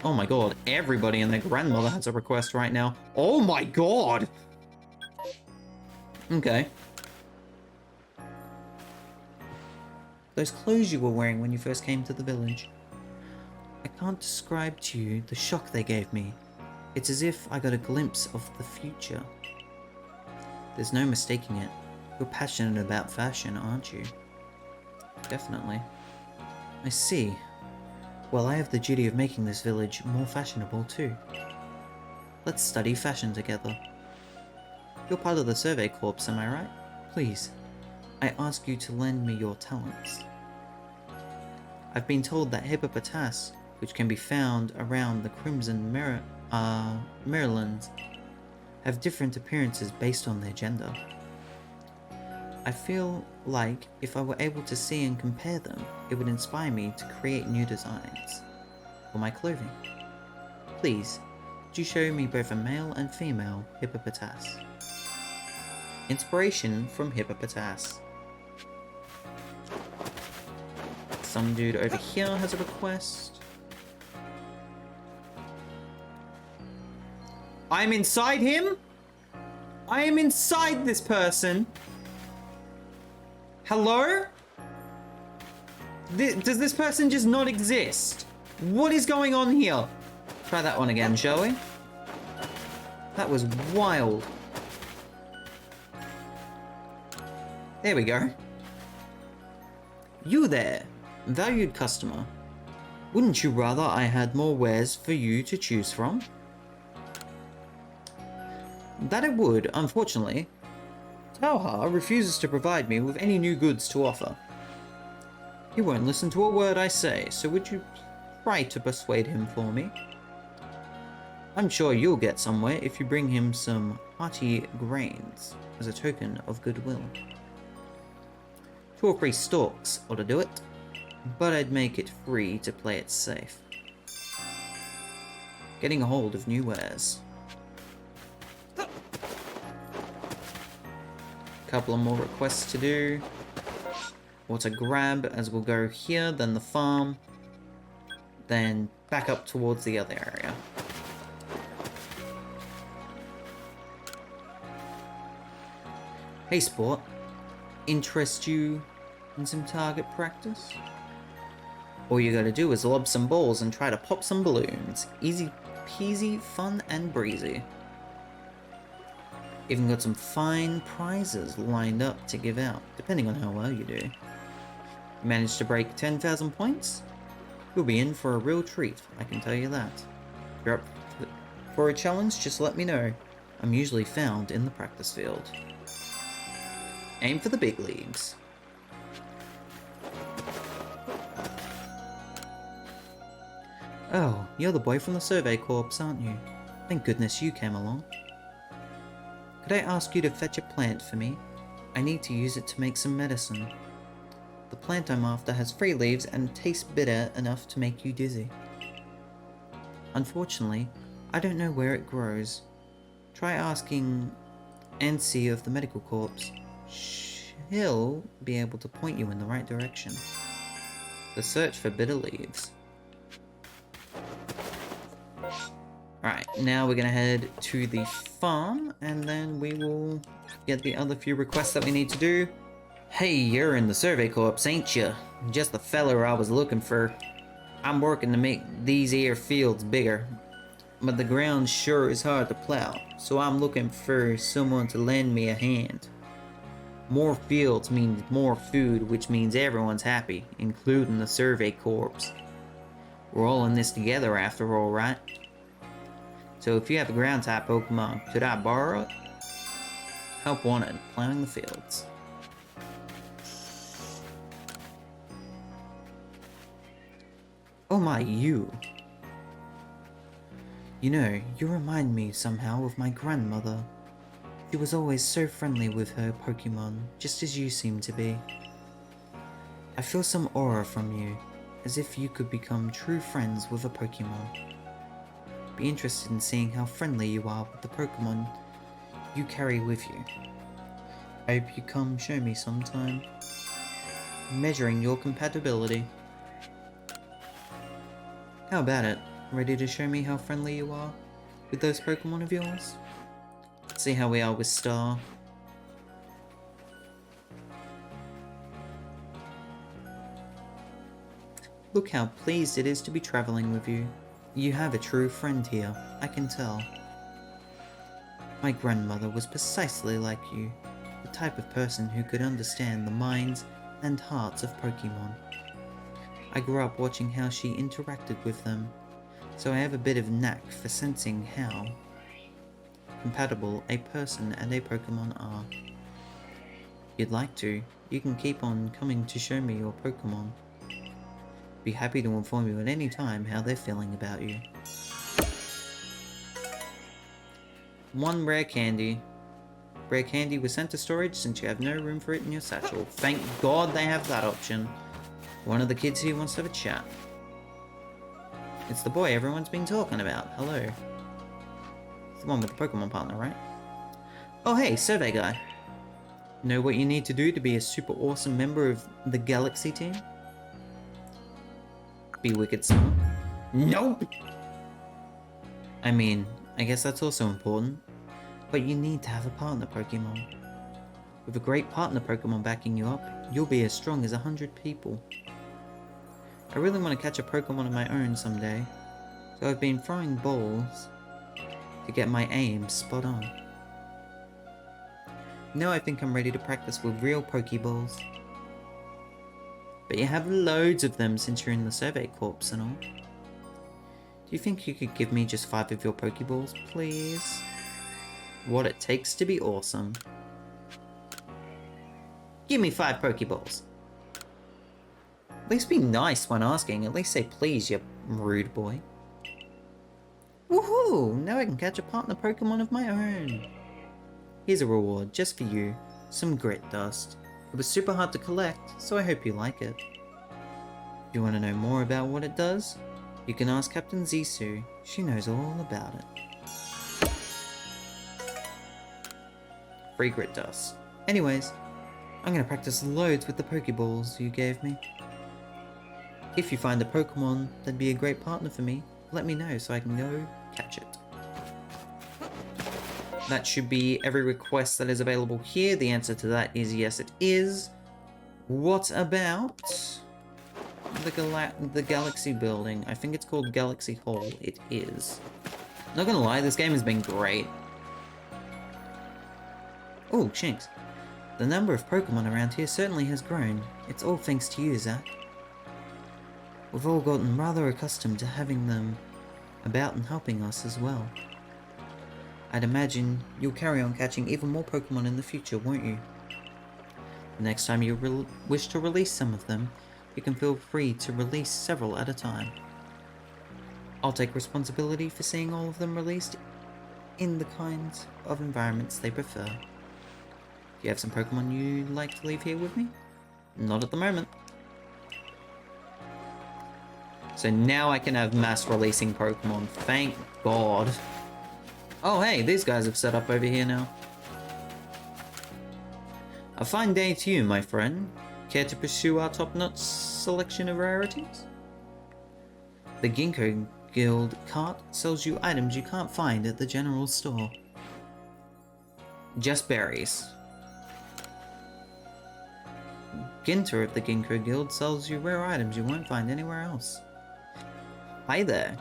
Oh my god, everybody and their grandmother has a request right now. Oh my god! Okay. Those clothes you were wearing when you first came to the village. I can't describe to you the shock they gave me. It's as if I got a glimpse of the future. There's no mistaking it. You're passionate about fashion, aren't you? Definitely. I see. Well, I have the duty of making this village more fashionable too. Let's study fashion together. You're part of the Survey Corps, am I right? Please, I ask you to lend me your talents. I've been told that hippopotas, which can be found around the Crimson Marylands, have different appearances based on their gender. I feel like if I were able to see and compare them, it would inspire me to create new designs for my clothing. Please, could you show me both a male and female hippopotas? Inspiration from hippopotas. Some dude over here has a request. I'm inside him? I am inside this person. Hello? Does this person just not exist? What is going on here? Try that one again, shall we? That was wild. There we go. You there, valued customer. Wouldn't you rather I had more wares for you to choose from? That it would, unfortunately. Tauha refuses to provide me with any new goods to offer. He won't listen to a word I say, so would you try to persuade him for me? I'm sure you'll get somewhere if you bring him some hearty grains as a token of goodwill. 2 or 3 stalks ought to do it, but I'd make it free to play it safe. Getting a hold of new wares. Couple of more requests to do. Or to grab as we'll go here, then the farm, then back up towards the other area. Hey sport, interest you in some target practice? All you gotta do is lob some balls and try to pop some balloons. Easy peasy, fun and breezy. Even got some fine prizes lined up to give out, depending on how well you do. You manage to break 10,000 points? You'll be in for a real treat, I can tell you that. If you're up for a challenge, just let me know. I'm usually found in the practice field. Aim for the big leagues. Oh, you're the boy from the Survey Corps, aren't you? Thank goodness you came along. Could I ask you to fetch a plant for me? I need to use it to make some medicine. The plant I'm after has 3 leaves and tastes bitter enough to make you dizzy. Unfortunately, I don't know where it grows. Try asking Ansi of the Medical Corps. She'll be able to point you in the right direction. The search for bitter leaves. Alright, now we're gonna head to the farm, and then we will get the other few requests that we need to do. Hey, you're in the Survey Corps, ain't ya? Just the feller I was looking for. I'm working to make these here fields bigger, but the ground sure is hard to plow, so I'm looking for someone to lend me a hand. More fields means more food, which means everyone's happy, including the Survey Corps. We're all in this together after all, right? So if you have a ground type Pokemon, could I borrow it? Help wanted, plowing the fields. Oh my, you. You know, you remind me somehow of my grandmother. She was always so friendly with her Pokemon, just as you seem to be. I feel some aura from you, as if you could become true friends with a Pokemon. Be interested in seeing how friendly you are with the Pokemon you carry with you. I hope you come show me sometime. Measuring your compatibility. How about it? Ready to show me how friendly you are with those Pokemon of yours? See how we are with Star. Look how pleased it is to be traveling with you. You have a true friend here, I can tell. My grandmother was precisely like you, the type of person who could understand the minds and hearts of Pokemon. I grew up watching how she interacted with them, so I have a bit of knack for sensing how compatible a person and a Pokemon are. If you'd like to, you can keep on coming to show me your Pokemon. Be happy to inform you at any time how they're feeling about you. One rare candy. Rare candy was sent to storage since you have no room for it in your satchel. Thank God they have that option. One of the kids here wants to have a chat. It's the boy everyone's been talking about. Hello. It's the one with the Pokemon partner, right? Oh hey, survey guy. Know what you need to do to be a super awesome member of the Galaxy team? Be wicked smart. Nope! I mean, I guess that's also important. But you need to have a partner Pokemon. With a great partner Pokemon backing you up, you'll be as strong as 100 people. I really want to catch a Pokemon of my own someday, so I've been throwing balls to get my aim spot on. Now I think I'm ready to practice with real Pokeballs. But you have loads of them since you're in the Survey Corps and all. Do you think you could give me just 5 of your Pokeballs, please? What it takes to be awesome. Give me 5 Pokeballs. At least be nice when asking. At least say please, you rude boy. Woohoo! Now I can catch a partner Pokemon of my own. Here's a reward just for you. Some grit dust. It was super hard to collect, so I hope you like it. If you want to know more about what it does, you can ask Captain Zissou. She knows all about it. Free grit dust. Anyways, I'm going to practice loads with the Pokeballs you gave me. If you find a Pokemon that'd be a great partner for me, let me know so I can go catch it. That should be every request that is available here. The answer to that is yes, it is. What about the Galaxy building? I think it's called Galaxy Hall. It is. Not gonna lie, this game has been great. Oh, Shinx. The number of Pokemon around here certainly has grown. It's all thanks to you, Zach. We've all gotten rather accustomed to having them about and helping us as well. I'd imagine you'll carry on catching even more Pokemon in the future, won't you? The next time you wish to release some of them, you can feel free to release several at a time. I'll take responsibility for seeing all of them released in the kinds of environments they prefer. Do you have some Pokemon you'd like to leave here with me? Not at the moment. So now I can have mass releasing Pokemon, thank God. Oh hey, these guys have set up over here now. A fine day to you, my friend. Care to pursue our top-notch selection of rarities? The Ginkgo Guild cart sells you items you can't find at the general store. Just berries. Ginter of the Ginkgo Guild sells you rare items you won't find anywhere else. Hi there.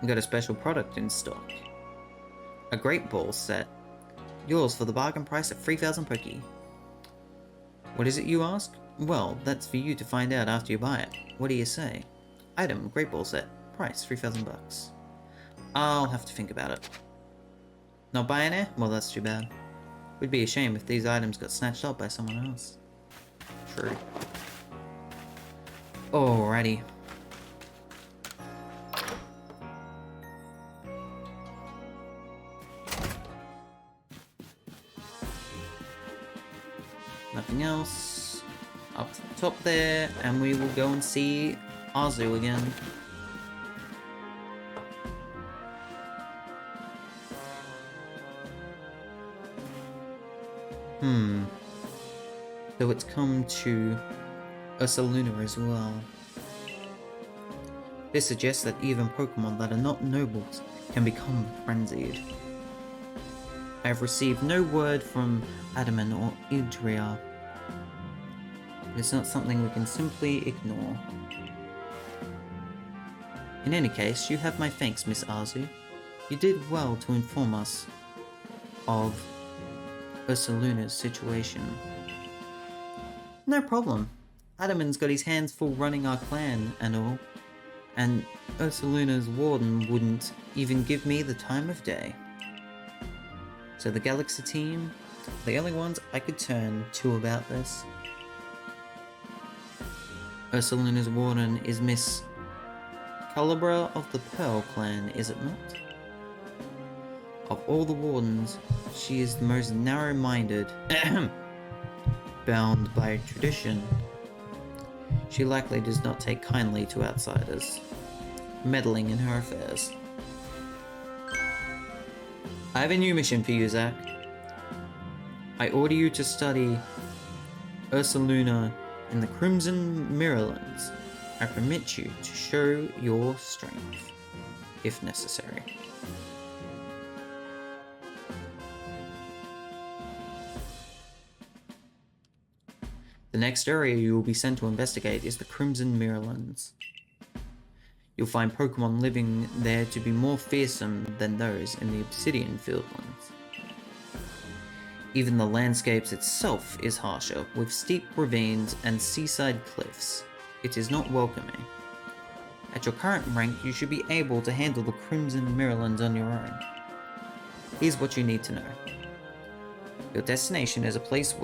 Got a special product in stock. A Great Ball set. Yours for the bargain price of 3,000 Poke. What is it, you ask? Well, that's for you to find out after you buy it. What do you say? Item, Great Ball set. Price, 3,000 bucks. I'll have to think about it. Not buying it? Well, that's too bad. Would be a shame if these items got snatched up by someone else. True. Alrighty. Nothing else. Up to the top there, and we will go and see Arceus again. So it's come to Ursaluna as well. This suggests that even Pokemon that are not nobles can become frenzied. I have received no word from Adaman or Idria. It's not something we can simply ignore. In any case, you have my thanks, Miss Arzu. You did well to inform us of Ursaluna's situation. No problem. Adaman's got his hands full running our clan and all, and Ursaluna's warden wouldn't even give me the time of day. So the Galaxy team, the only ones I could turn to about this. Ursaluna's warden is Miss Calibra of the Pearl clan, is it not? Of all the wardens, she is the most narrow-minded, bound by tradition. She likely does not take kindly to outsiders, meddling in her affairs. I have a new mission for you, Zach. I order you to study Ursaluna in the Crimson Mirrorlands. I permit you to show your strength, if necessary. The next area you will be sent to investigate is the Crimson Mirrorlands. You'll find Pokemon living there to be more fearsome than those in the Obsidian Fieldlands. Even the landscapes itself is harsher, with steep ravines and seaside cliffs. It is not welcoming. At your current rank, you should be able to handle the Crimson Mirrorlands on your own. Here's what you need to know. Your destination is a place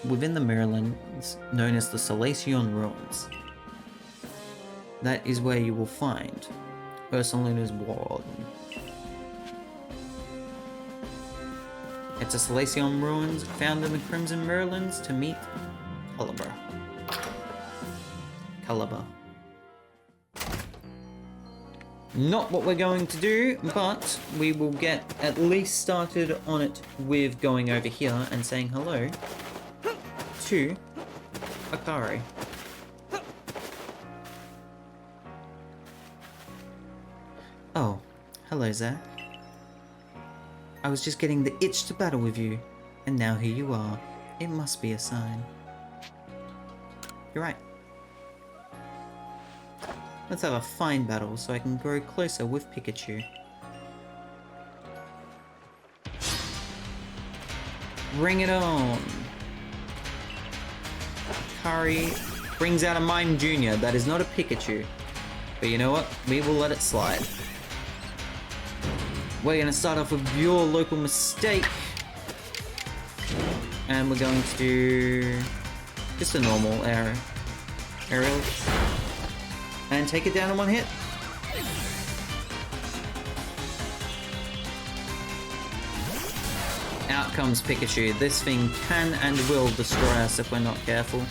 within the Mirrorlands known as the Salacion Ruins. That is where you will find Ursaluna's warden. Head to Salacion Ruins found in the Crimson Mirrorlands to meet Calibra. Not what we're going to do, but we will get at least started on it with going over here and saying hello to Akari. Oh, hello Zach. I was just getting the itch to battle with you, and now here you are. It must be a sign. You're right. Let's have a fine battle so I can grow closer with Pikachu. Bring it on! Akari brings out a Mime Jr. That is not a Pikachu. But you know what? We will let it slide. We're going to start off with your local mistake. And we're going to do just a normal aerial. And take it down in one hit. Out comes Pikachu. This thing can and will destroy us if we're not careful.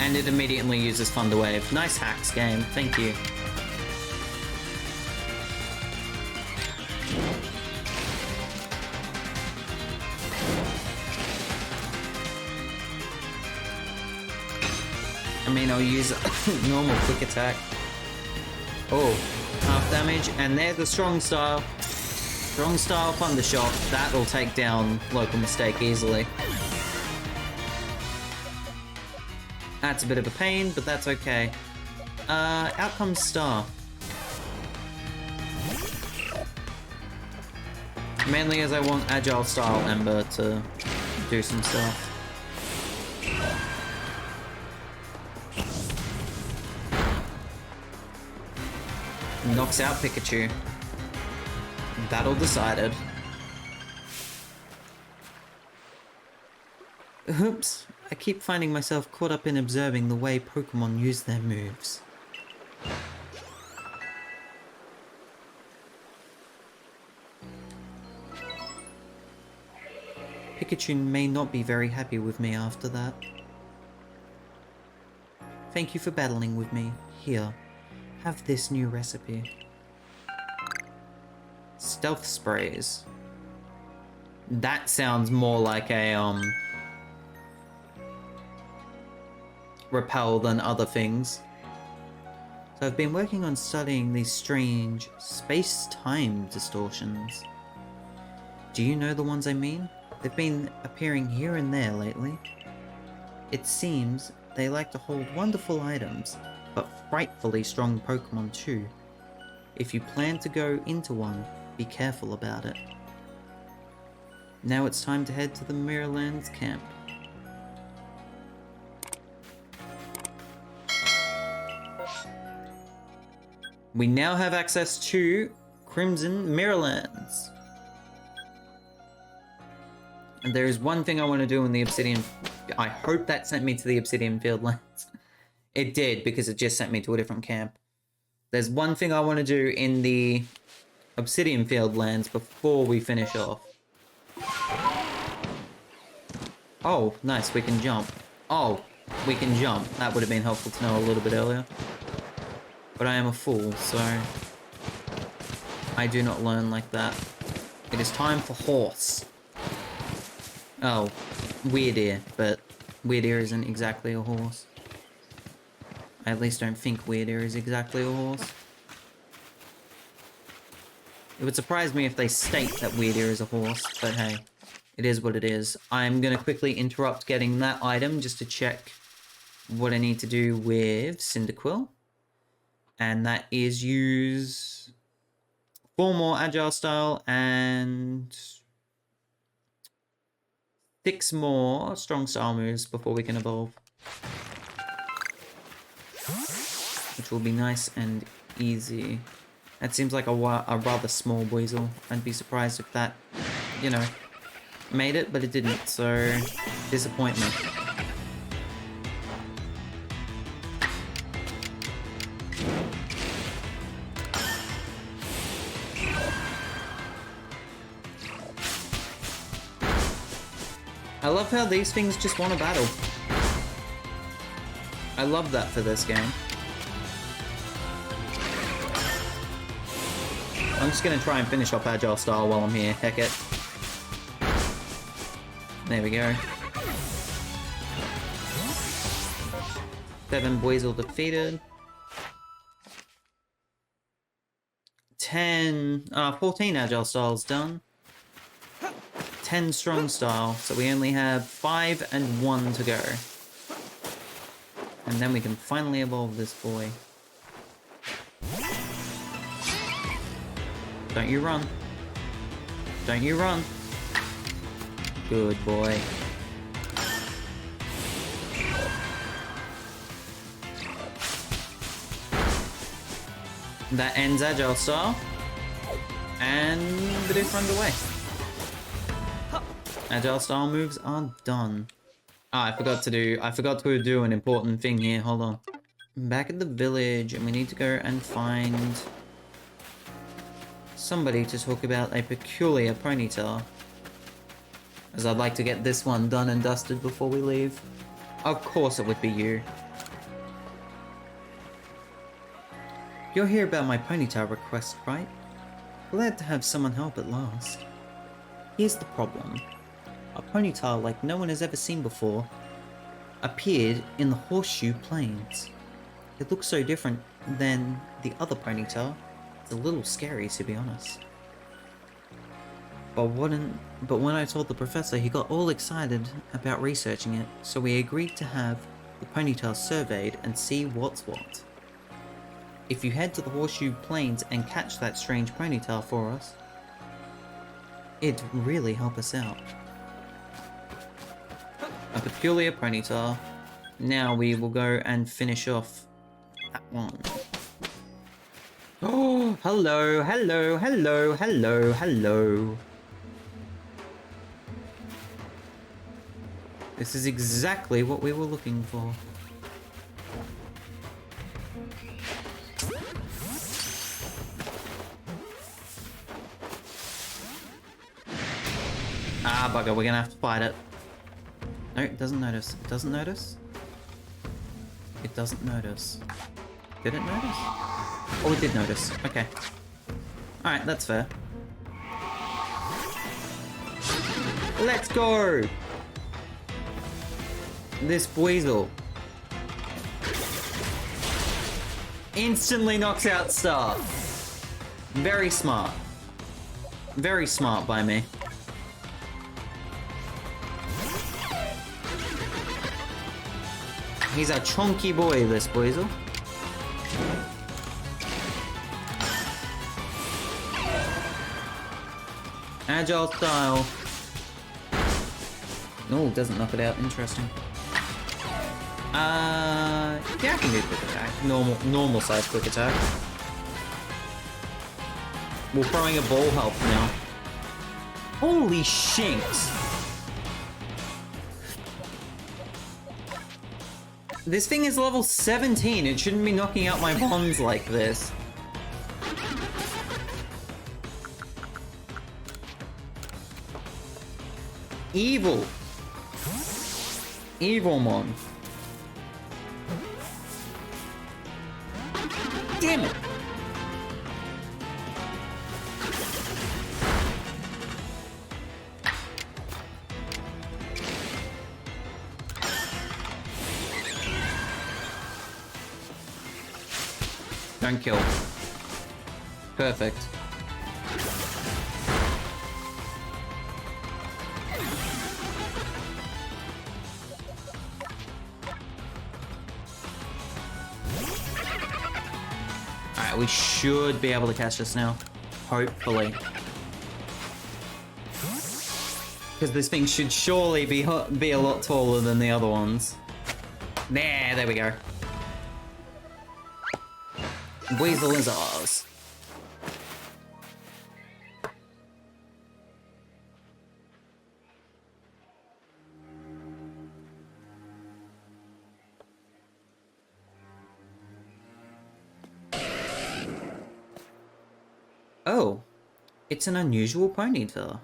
And it immediately uses Thunder Wave. Nice hacks game, thank you. I mean, I'll use a normal quick attack. Oh, half damage, and there's the strong style. Strong style Thunder Shock. That'll take down Local Mistake easily. That's a bit of a pain, but that's okay. Out comes Star. Mainly as I want Agile Style Ember to do some stuff. Knocks out Pikachu. Battle decided. Oops, I keep finding myself caught up in observing the way Pokemon use their moves. Pikachu may not be very happy with me after that. Thank you for battling with me. Here, have this new recipe. Stealth sprays. That sounds more like a repel than other things. So I've been working on studying these strange space-time distortions. Do you know the ones I mean? They've been appearing here and there lately. It seems they like to hold wonderful items, but frightfully strong Pokemon too. If you plan to go into one, be careful about it. Now it's time to head to the Mirrorlands camp. We now have access to Crimson Mirrorlands. And there is one thing I want to do in the Obsidian... I hope that sent me to the Obsidian Fieldlands. It did, because it just sent me to a different camp. There's one thing I want to do in the Obsidian Fieldlands before we finish off. Oh, nice, we can jump. Oh, we can jump. That would have been helpful to know a little bit earlier. But I am a fool, so I do not learn like that. It is time for horse. Oh, weird ear, but weird ear isn't exactly a horse. I at least don't think weird ear is exactly a horse. It would surprise me if they state that weird ear is a horse, but hey, it is what it is. I'm gonna quickly interrupt getting that item just to check what I need to do with Cyndaquil. And that is use 4 more Agile Style and 6 more Strong Style moves before we can evolve. Which will be nice and easy. That seems like a rather small Weasel. I'd be surprised if that, you know, made it, but it didn't, so disappointment. I love how these things just want to battle. I love that for this game. I'm just gonna try and finish off Agile Style while I'm here. Heck it. There we go. 7 Weasel defeated. 14 Agile Styles done. 10 Strong Style, so we only have 5 and 1 to go. And then we can finally evolve this boy. Don't you run. Don't you run. Good boy. That ends Agile Style. And the dude runs away. Agile Style moves are done. Ah, I forgot to do an important thing here. Hold on. Back at the village, and we need to go and find somebody to talk about a peculiar ponytail. As I'd like to get this one done and dusted before we leave. Of course it would be you. You're here about my ponytail request, right? Glad to have someone help at last. Here's the problem. A ponytail like no one has ever seen before appeared in the Horseshoe Plains. It looks so different than the other ponytail. It's a little scary, to be honest. But when I told the professor, he got all excited about researching it, so we agreed to have the ponytail surveyed and see what's what. If you head to the Horseshoe Plains and catch that strange ponytail for us, it'd really help us out. A peculiar ponytail. Now we will go and finish off that one. Oh, hello, hello, hello, hello, hello. This is exactly what we were looking for. Ah, bugger, we're gonna have to fight it. No, it doesn't notice. It doesn't notice? It doesn't notice. Did it notice? Oh, it did notice. Okay. Alright, that's fair. Let's go! This Weasel. Instantly knocks out Star. Very smart. Very smart by me. He's a chunky boy, this Weasel. Agile style. No, doesn't knock it out. Interesting. Yeah, I can do quick attack. Normal size quick attack. We're throwing a ball help now. Holy shinks! This thing is level 17. It shouldn't be knocking out my bonds like this. Evil. Evil mon. Damn it. Don't kill. Perfect. Alright, we should be able to catch this now. Hopefully. Because this thing should surely be a lot taller than the other ones. There we go. Weasel is ours. Oh, it's an unusual ponytail.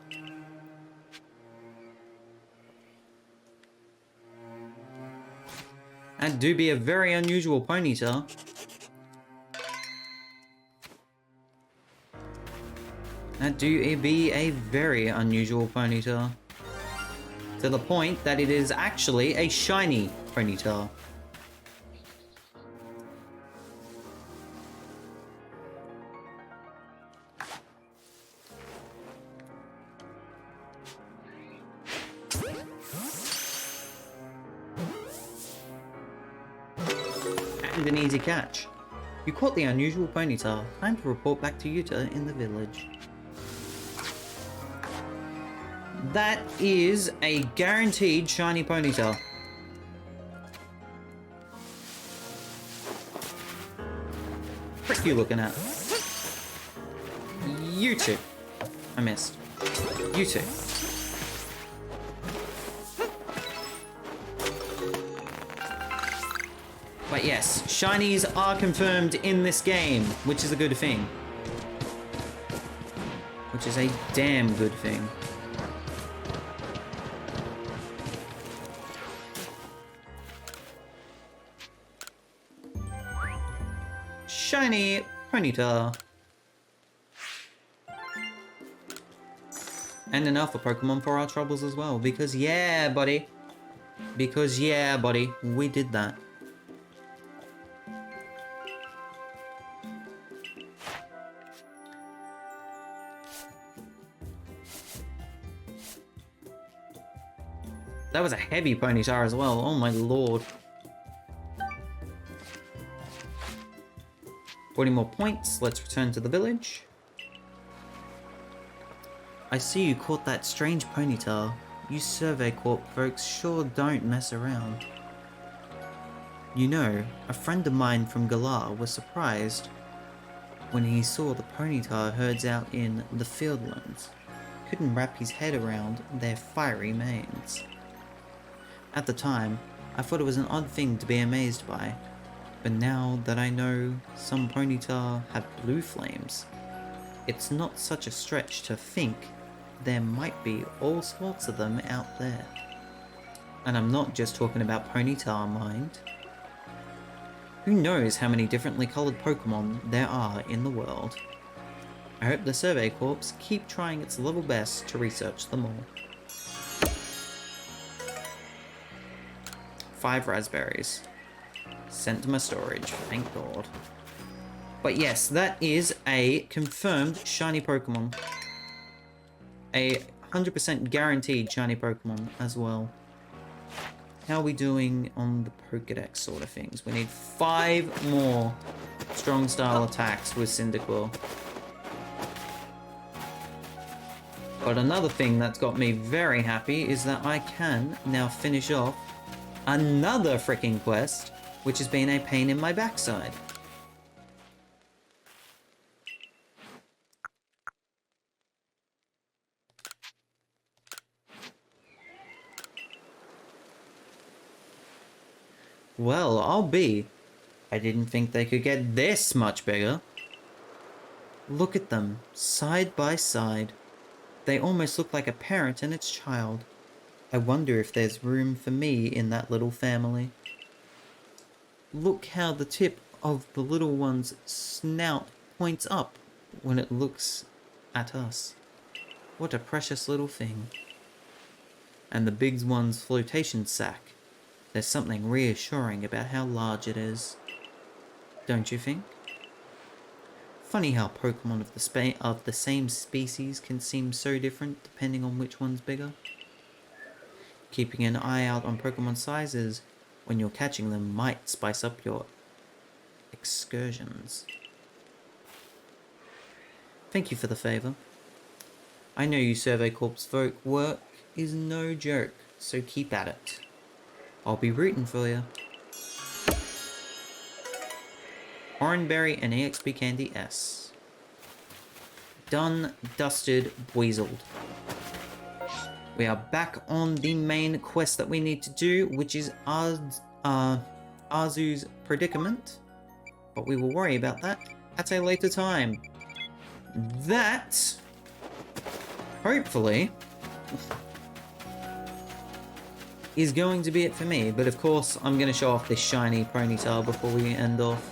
That do be a very unusual ponytail. That do be a very unusual ponytail. To the point that it is actually a shiny ponytail. And an easy catch. You caught the unusual ponytail. Time to report back to Yuta in the village. That is a guaranteed shiny ponytail. Frick you looking at? You two. I missed. You two. But yes, shinies are confirmed in this game, which is a good thing. Which is a damn good thing. Shiny ponytail. And an alpha Pokemon for our troubles as well. Because yeah, buddy. Because yeah, buddy. We did that. That was a heavy ponytail as well. Oh my lord. 40 more points. Let's return to the village. I see you caught that strange ponytail. You Survey Corp folks sure don't mess around. You know, a friend of mine from Galar was surprised when he saw the ponytail herds out in the Fieldlands. Couldn't wrap his head around their fiery manes. At the time, I thought it was an odd thing to be amazed by. But now that I know some ponytail have blue flames, it's not such a stretch to think there might be all sorts of them out there. And I'm not just talking about ponytail, mind. Who knows how many differently coloured Pokemon there are in the world. I hope the Survey Corps keep trying its level best to research them all. 5 raspberries. Sent to my storage, thank God. But yes, that is a confirmed shiny Pokemon. A 100% guaranteed shiny Pokemon as well. How are we doing on the Pokedex sort of things? We need 5 more strong style attacks with Cyndaquil. But another thing that's got me very happy is that I can now finish off another freaking quest, which has been a pain in my backside. Well, I didn't think they could get this much bigger. Look at them, side by side. They almost look like a parent and its child. I wonder if there's room for me in that little family. Look how the tip of the little one's snout points up when it looks at us. What a precious little thing. And the big one's flotation sac. There's something reassuring about how large it is. Don't you think? Funny how Pokemon of the same species can seem so different depending on which one's bigger. Keeping an eye out on Pokemon sizes when you're catching them might spice up your excursions. Thank you for the favour. I know you Survey Corps folk work is no joke, so keep at it. I'll be rooting for you. Oranberry and EXP Candy S. Done, dusted, weaseled. We are back on the main quest that we need to do, which is Arzu's predicament. But we will worry about that at a later time. That, hopefully, is going to be it for me. But of course, I'm going to show off this shiny Ponytail before we end off.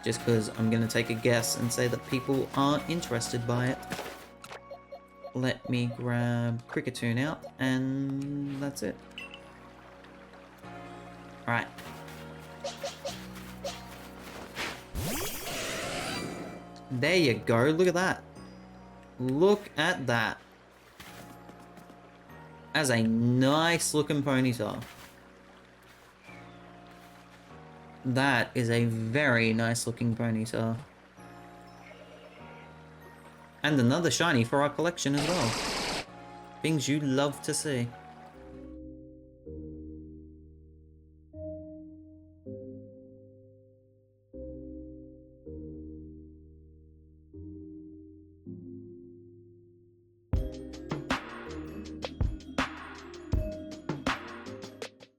Just because I'm going to take a guess and say that people are interested by it. Let me grab Kricketune out, and that's it. Alright. There you go, look at that. Look at that. That's a nice looking Ponytail. That is a very nice looking Ponytail. And another shiny for our collection as well. Things you love to see.